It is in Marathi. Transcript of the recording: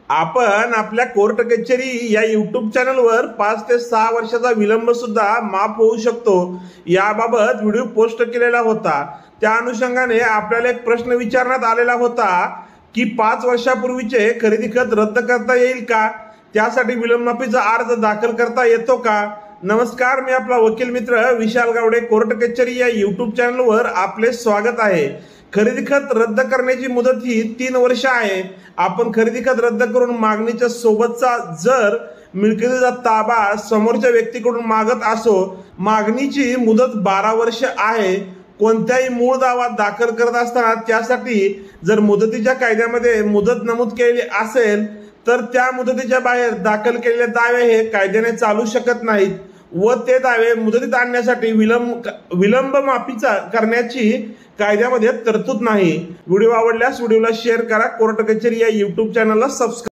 आपण आपल्या कोर्ट कचेरी या यूट्यूब चॅनलवर 5 ते 6 वर्षाचा विलंब सुद्धा माफ होऊ शकतो याबाबत व्हिडिओ पोस्ट केलेला होता। त्या अनुषंगाने आपल्याला एक प्रश्न विचारण्यात आलेला होता की 5 वर्षापूर्वीचे खरेदी खत रद्द करता येईल का, त्यासाठी विलंब माफीचा अर्ज दाखल करता येतो का। नमस्कार, मी आपला वकील मित्र विशाल गावडे, कोर्ट कचेरी या यूट्यूब चॅनलवर आपले स्वागत आहे। खरेदी खत रद्द करण्याची मुदत ही 3 वर्ष आहे। आपण खरेदी खत रद्द करून मागणीच्या सोबतचा जर मिळकतीचा ताबा समोरच्या व्यक्तीकडून मागत असो, मागणीची मुदत 12 वर्ष आहे। कोणत्याही मूळ दावा दाखल करत असताना त्यासाठी जर मुदतीच्या कायद्यामध्ये मुदत नमूद केलेली असेल तर त्या मुदतीच्या बाहेर दाखल केलेले दावे हे कायद्याने चालू शकत नाहीत व ते दावे मुदतीत आणण्यासाठी विलंब माफीचा करण्याची कायद्यामध्ये तरतूद नाही। व्हिडिओ आवडल्यास व्हिडिओला शेअर करा, कोर्ट कचेरी या यूट्यूब चॅनलला सबस्क्राईब